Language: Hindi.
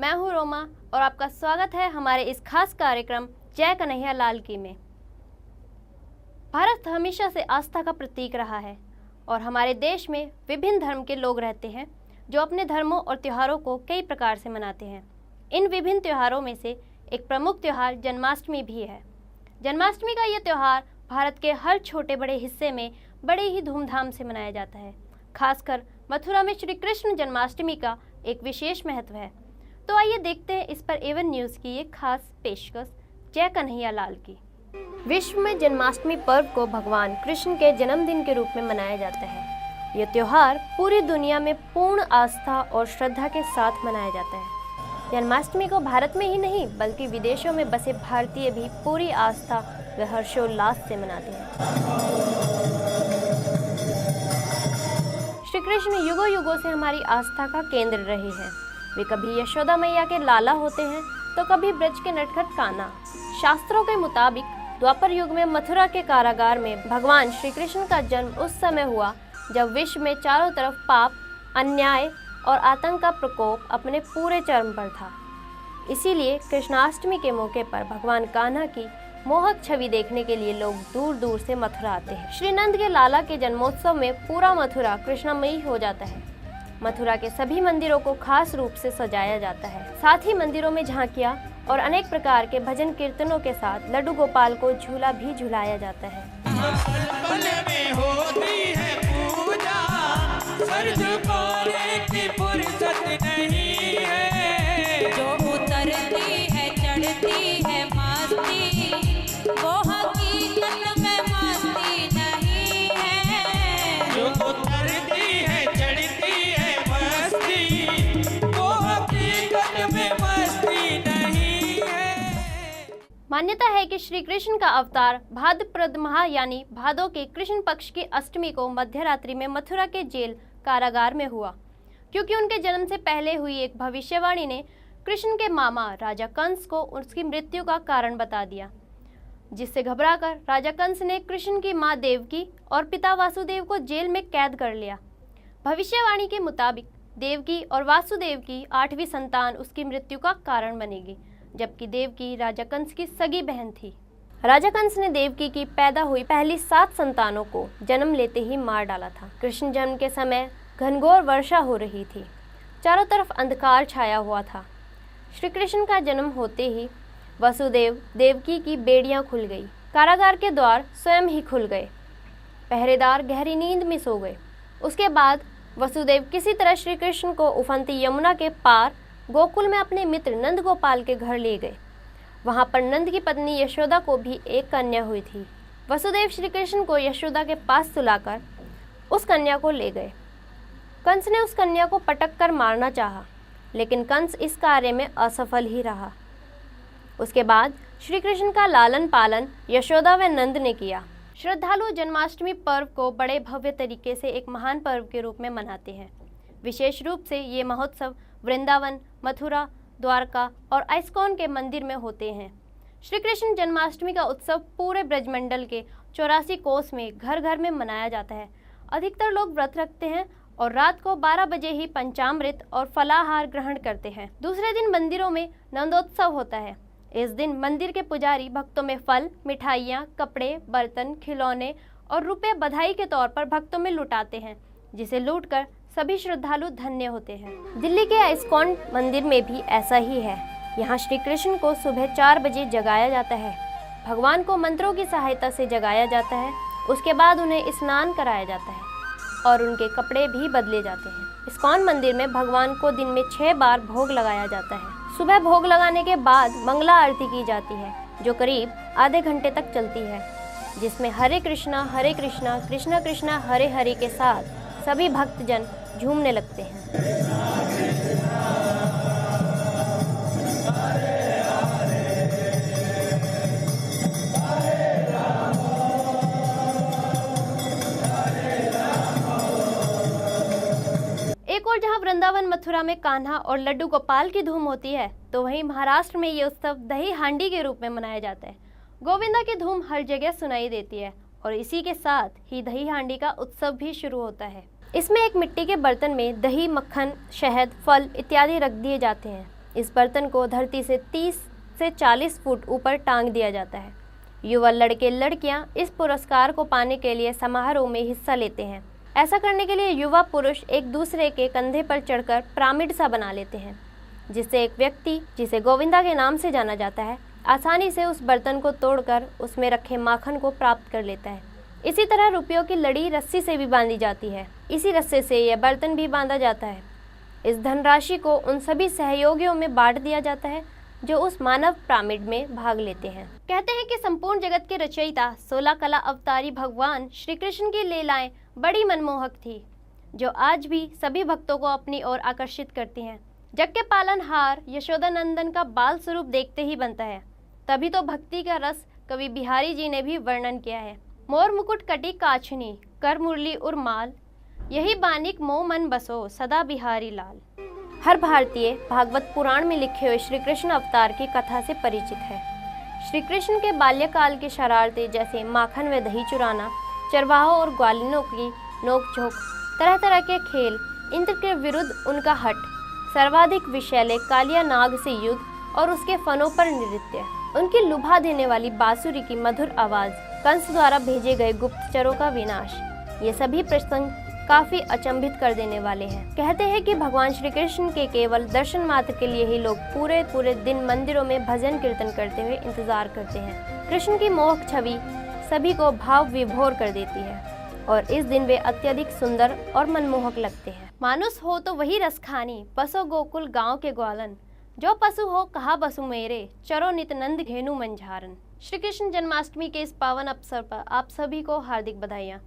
मैं हूं रोमा और आपका स्वागत है हमारे इस खास कार्यक्रम जय कन्हैया लाल की में। भारत हमेशा से आस्था का प्रतीक रहा है और हमारे देश में विभिन्न धर्म के लोग रहते हैं जो अपने धर्मों और त्योहारों को कई प्रकार से मनाते हैं। इन विभिन्न त्योहारों में से एक प्रमुख त्योहार जन्माष्टमी भी है। जन्माष्टमी का ये त्योहार भारत के हर छोटे बड़े हिस्से में बड़े ही धूमधाम से मनाया जाता है। खासकर मथुरा में श्री कृष्ण जन्माष्टमी का एक विशेष महत्व है। तो आइए देखते हैं इस पर एवन न्यूज़ की एक खास पेशकश जय कन्हैया लाल की। विश्व में जन्माष्टमी पर्व को भगवान कृष्ण के जन्मदिन के रूप में मनाया जाता है। यह त्योहार पूरी दुनिया में पूर्ण आस्था और श्रद्धा के साथ मनाया जाता है। जन्माष्टमी को भारत में ही नहीं बल्कि विदेशों में बसे भारतीय भी पूरी आस्था व हर्षोल्लास से मनाते हैं। श्री कृष्ण युगों युगों से हमारी आस्था का केंद्र रहे हैं। वे कभी यशोदा मैया के लाला होते हैं तो कभी ब्रज के नटखट कान्हा। शास्त्रों के मुताबिक द्वापर युग में मथुरा के कारागार में भगवान श्री कृष्ण का जन्म उस समय हुआ जब विश्व में चारों तरफ पाप, अन्याय और आतंक का प्रकोप अपने पूरे चरम पर था। इसीलिए कृष्णाष्टमी के मौके पर भगवान कान्हा की मोहक छवि देखने के लिए लोग दूर दूर से मथुरा आते हैं। श्री नंद के लाला के जन्मोत्सव में पूरा मथुरा कृष्णमयी हो जाता है। मथुरा के सभी मंदिरों को खास रूप से सजाया जाता है। साथ ही मंदिरों में झांकियां और अनेक प्रकार के भजन कीर्तनों के साथ लड्डू गोपाल को झूला भी झुलाया जाता है। मान्यता है कि श्री कृष्ण का अवतार भाद्रपद माह यानी भादों के कृष्ण पक्ष की अष्टमी को मध्य रात्रि में मथुरा के जेल कारागार में हुआ, क्योंकि उनके जन्म से पहले हुई एक भविष्यवाणी ने कृष्ण के मामा राजा कंस को उसकी मृत्यु का कारण बता दिया, जिससे घबराकर राजा कंस ने कृष्ण की मां देवकी और पिता वासुदेव को जेल में कैद कर लिया। भविष्यवाणी के मुताबिक देवकी और वासुदेव की 8वीं संतान उसकी मृत्यु का कारण बनेगी, जबकि देवकी राजा कंस की सगी बहन थी। राजा कंस ने देवकी की पैदा हुई पहली 7 संतानों को जन्म लेते ही मार डाला था। कृष्ण जन्म के समय घनघोर वर्षा हो रही थी, चारों तरफ अंधकार छाया हुआ था। श्री कृष्ण का जन्म होते ही वसुदेव देवकी की बेड़ियां खुल गई, कारागार के द्वार स्वयं ही खुल गए, पहरेदार गहरी नींद में सो गए। उसके बाद वसुदेव किसी तरह श्री कृष्ण को उफनती यमुना के पार गोकुल में अपने मित्र नंद गोपाल के घर ले गए। वहां पर नंद की पत्नी यशोदा को भी एक कन्या हुई थी। वसुदेव श्री कृष्ण को यशोदा के पास सुलाकर उस कन्या को ले गए। कंस ने उस कन्या को पटक कर मारना चाहा, लेकिन कंस इस कार्य में असफल ही रहा। उसके बाद श्री कृष्ण का लालन पालन यशोदा व नंद ने किया। श्रद्धालु जन्माष्टमी पर्व को बड़े भव्य तरीके से एक महान पर्व के रूप में मनाते हैं। विशेष रूप से ये महोत्सव वृंदावन, मथुरा, द्वारका और इस्कॉन के मंदिर में होते हैं। श्री कृष्ण जन्माष्टमी का उत्सव पूरे ब्रजमंडल के 84 कोस में घर घर में मनाया जाता है। अधिकतर लोग व्रत रखते हैं और रात को 12 बजे ही पंचामृत और फलाहार ग्रहण करते हैं। दूसरे दिन मंदिरों में नंदोत्सव होता है। इस दिन मंदिर के पुजारी भक्तों में फल, मिठाइयाँ, कपड़े, बर्तन, खिलौने और रुपए बधाई के तौर पर भक्तों में लुटाते हैं, जिसे लूटकर सभी श्रद्धालु धन्य होते हैं। दिल्ली के इस्कॉन मंदिर में भी ऐसा ही है। यहाँ श्री कृष्ण को सुबह 4 बजे जगाया जाता है। भगवान को मंत्रों की सहायता से जगाया जाता है। उसके बाद उन्हें स्नान कराया जाता है और उनके कपड़े भी बदले जाते हैं। इस्कॉन मंदिर में भगवान को दिन में 6 बार भोग लगाया जाता है। सुबह भोग लगाने के बाद मंगला आरती की जाती है, जो करीब आधे घंटे तक चलती है, जिसमें हरे कृष्णा कृष्णा कृष्णा हरे हरे के साथ सभी भक्तजन झूमने लगते हैं। एक और जहां वृंदावन मथुरा में कान्हा और लड्डू गोपाल की धूम होती है, तो वहीं महाराष्ट्र में ये उत्सव दही हांडी के रूप में मनाया जाता है। गोविंदा की धूम हर जगह सुनाई देती है और इसी के साथ ही दही हांडी का उत्सव भी शुरू होता है। इसमें एक मिट्टी के बर्तन में दही, मक्खन, शहद, फल इत्यादि रख दिए जाते हैं। इस बर्तन को धरती से 30 से 40 फुट ऊपर टांग दिया जाता है। युवा लड़के लड़कियां इस पुरस्कार को पाने के लिए समारोह में हिस्सा लेते हैं। ऐसा करने के लिए युवा पुरुष एक दूसरे के कंधे पर चढ़कर पिरामिड सा बना लेते हैं, जिससे एक व्यक्ति, जिसे गोविंदा के नाम से जाना जाता है, आसानी से उस बर्तन को तोड़कर उसमें रखे माखन को प्राप्त कर लेता है। इसी तरह रुपयों की लड़ी रस्सी से भी बांधी जाती है। इसी रस्से से यह बर्तन भी बांधा जाता है। इस धनराशि को उन सभी सहयोगियों में बांट दिया जाता है जो उस मानव पिरामिड में भाग लेते हैं। कहते हैं कि संपूर्ण जगत के रचयिता 16 कला अवतारी भगवान श्री कृष्ण की लीलाएं बड़ी मनमोहक थी, जो आज भी सभी भक्तों को अपनी ओर आकर्षित करती हैं। जग के पालनहार यशोदानंदन का बाल स्वरूप देखते ही बनता है, तभी तो भक्ति का रस कवि बिहारी जी ने भी वर्णन किया है। मोर मुकुट कटी काछनी, कर मुरली उर्माल, यही बानिक मोह मन बसो, सदा बिहारी लाल। हर भारतीय भागवत पुराण में लिखे हुए श्री कृष्ण अवतार की कथा से परिचित है। श्री कृष्ण के बाल्यकाल की शरारतें जैसे माखन व दही चुराना, चरवाहों और ग्वालिनों की नोकझोंक, तरह तरह के खेल, इंद्र के विरुद्ध उनका हट, सर्वाधिक विषैले कालिया नाग से युद्ध और उसके फनों पर नृत्य, उनकी लुभा देने वाली बांसुरी की मधुर आवाज़, कंस द्वारा भेजे गए गुप्तचरों का विनाश, ये सभी प्रसंग काफी अचंभित कर देने वाले हैं। कहते हैं कि भगवान श्री कृष्ण के केवल दर्शन मात्र के लिए ही लोग पूरे दिन मंदिरों में भजन कीर्तन करते हुए इंतजार करते हैं। कृष्ण की मोहक छवि सभी को भाव विभोर कर देती है और इस दिन वे अत्यधिक सुंदर और मनमोहक लगते हैं। मानुष हो तो वही रसखानी, बसो गोकुल गाँव के ग्वालन, जो पशु हो कहा बसु मेरे, चरो नित नंद घेनु मंझारन। श्री कृष्ण जन्माष्टमी के इस पावन अवसर पर आप सभी को हार्दिक बधाइयाँ।